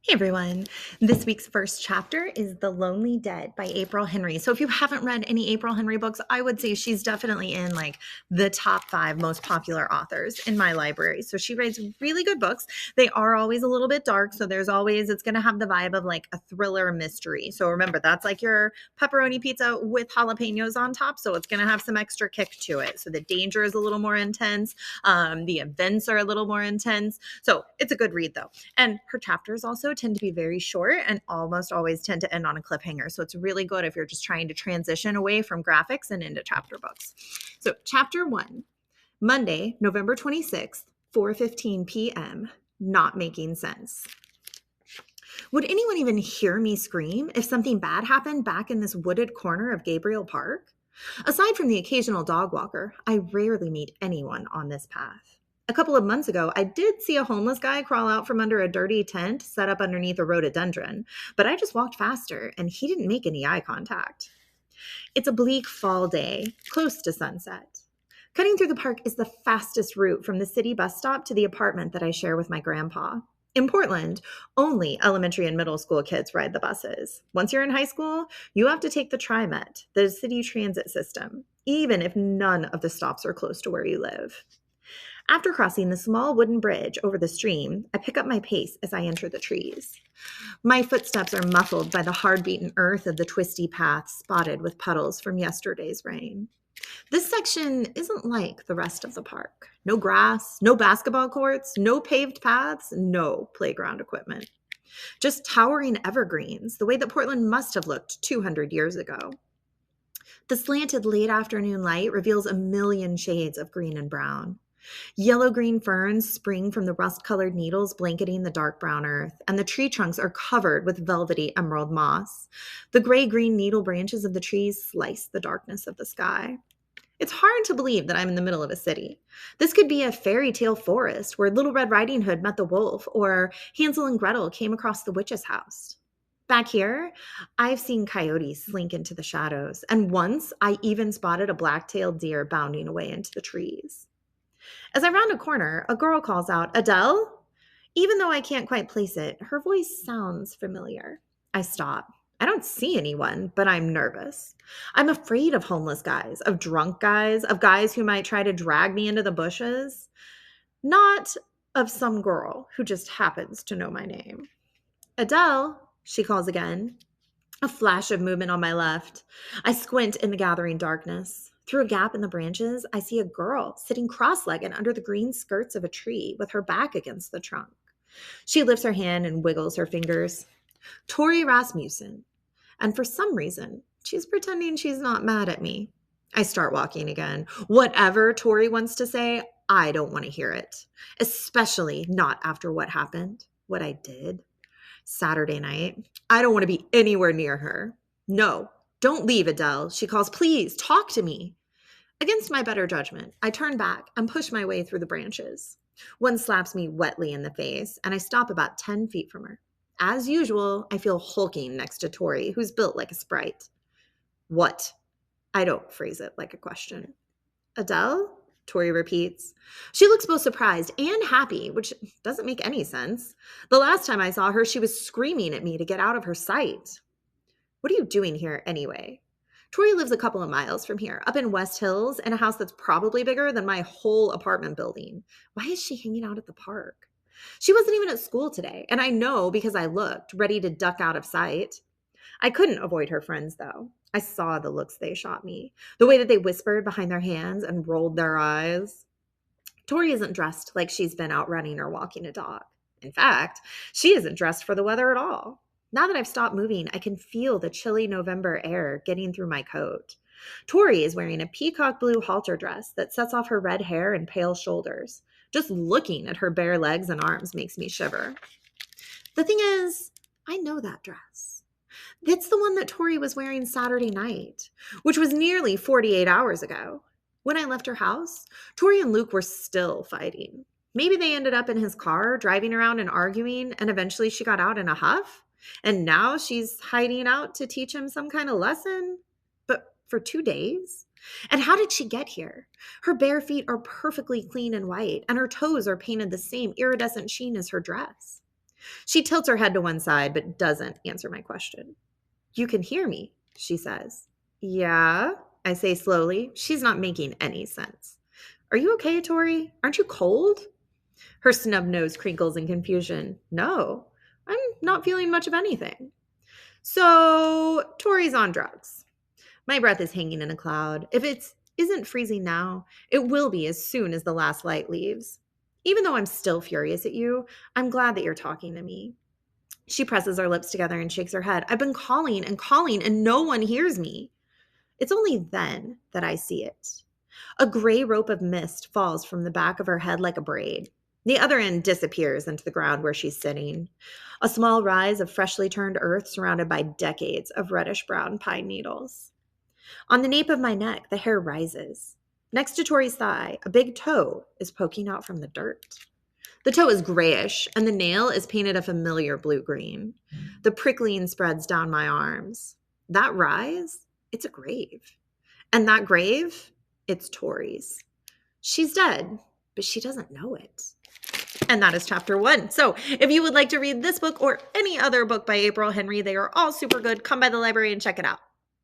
Hey everyone. This week's first chapter is The Lonely Dead by April Henry. So if you haven't read any April Henry books, I would say she's definitely in like the top 5 most popular authors in my library. So she writes really good books. They are always a little bit dark, so it's going to have the vibe of like a thriller mystery. So remember, that's like your pepperoni pizza with jalapenos on top, so it's going to have some extra kick to it. So the danger is a little more intense. The events are a little more intense. So it's a good read though. And her chapters also tend to be very short and almost always tend to end on a cliffhanger. So it's really good if you're just trying to transition away from graphics and into chapter books. So chapter 1, Monday, November 26th, 4:15 p.m., Not Making Sense. Would anyone even hear me scream if something bad happened back in this wooded corner of Gabriel Park? Aside from the occasional dog walker, I rarely meet anyone on this path. A couple of months ago, I did see a homeless guy crawl out from under a dirty tent set up underneath a rhododendron, but I just walked faster and he didn't make any eye contact. It's a bleak fall day, close to sunset. Cutting through the park is the fastest route from the city bus stop to the apartment that I share with my grandpa. In Portland, only elementary and middle school kids ride the buses. Once you're in high school, you have to take the TriMet, the city transit system, even if none of the stops are close to where you live. After crossing the small wooden bridge over the stream, I pick up my pace as I enter the trees. My footsteps are muffled by the hard-beaten earth of the twisty path spotted with puddles from yesterday's rain. This section isn't like the rest of the park. No grass, no basketball courts, no paved paths, no playground equipment. Just towering evergreens, the way that Portland must have looked 200 years ago. The slanted late afternoon light reveals a million shades of green and brown. Yellow-green ferns spring from the rust-colored needles blanketing the dark brown earth, and the tree trunks are covered with velvety emerald moss. The gray-green needle branches of the trees slice the darkness of the sky. It's hard to believe that I'm in the middle of a city. This could be a fairy tale forest where Little Red Riding Hood met the wolf, or Hansel and Gretel came across the witch's house. Back here, I've seen coyotes slink into the shadows, and once I even spotted a black-tailed deer bounding away into the trees. As I round a corner, a girl calls out, "Adele?" Even though I can't quite place it, her voice sounds familiar. I stop. I don't see anyone, but I'm nervous. I'm afraid of homeless guys, of drunk guys, of guys who might try to drag me into the bushes. Not of some girl who just happens to know my name. "Adele," she calls again. A flash of movement on my left. I squint in the gathering darkness. Through a gap in the branches, I see a girl sitting cross-legged under the green skirts of a tree with her back against the trunk. She lifts her hand and wiggles her fingers. Tori Rasmussen. And for some reason, she's pretending she's not mad at me. I start walking again. Whatever Tori wants to say, I don't want to hear it. Especially not after what happened, what I did. Saturday night. I don't want to be anywhere near her. "No, don't leave, Adele," she calls. "Please, talk to me." Against my better judgment, I turn back and push my way through the branches. One slaps me wetly in the face, and I stop about 10 feet from her. As usual, I feel hulking next to Tori, who's built like a sprite. "What?" I don't phrase it like a question. "Adele?" Tori repeats. She looks both surprised and happy, which doesn't make any sense. The last time I saw her, she was screaming at me to get out of her sight. "What are you doing here anyway?" Tori lives a couple of miles from here, up in West Hills, in a house that's probably bigger than my whole apartment building. Why is she hanging out at the park? She wasn't even at school today, and I know because I looked, ready to duck out of sight. I couldn't avoid her friends, though. I saw the looks they shot me, the way that they whispered behind their hands and rolled their eyes. Tori isn't dressed like she's been out running or walking a dog. In fact, she isn't dressed for the weather at all. Now that I've stopped moving, I can feel the chilly November air getting through my coat. Tori is wearing a peacock blue halter dress that sets off her red hair and pale shoulders. Just looking at her bare legs and arms makes me shiver. The thing is, I know that dress. It's the one that Tori was wearing Saturday night, which was nearly 48 hours ago. When I left her house, Tori and Luke were still fighting. Maybe they ended up in his car, driving around and arguing, and eventually she got out in a huff. And now she's hiding out to teach him some kind of lesson. But for 2 days? And how did she get here? Her bare feet are perfectly clean and white, and her toes are painted the same iridescent sheen as her dress. She tilts her head to one side, but doesn't answer my question. You can hear me, she says. Yeah, I say slowly. She's not making any sense. Are you okay, Tori? Aren't you cold? Her snub nose crinkles in confusion. No, I'm not feeling much of anything. So, Tori's on drugs. My breath is hanging in a cloud. If it isn't freezing now, it will be as soon as the last light leaves. Even though I'm still furious at you, I'm glad that you're talking to me. She presses her lips together and shakes her head. I've been calling and no one hears me. It's only then that I see it. A gray rope of mist falls from the back of her head like a braid. The other end disappears into the ground where she's sitting. A small rise of freshly turned earth surrounded by decades of reddish brown pine needles. On the nape of my neck, the hair rises. Next to Tori's thigh, a big toe is poking out from the dirt. The toe is grayish, and the nail is painted a familiar blue-green. The prickling spreads down my arms. That rise, it's a grave. And that grave, it's Tori's. She's dead, but she doesn't know it. And that is chapter 1. So if you would like to read this book or any other book by April Henry, they are all super good. Come by the library and check it out.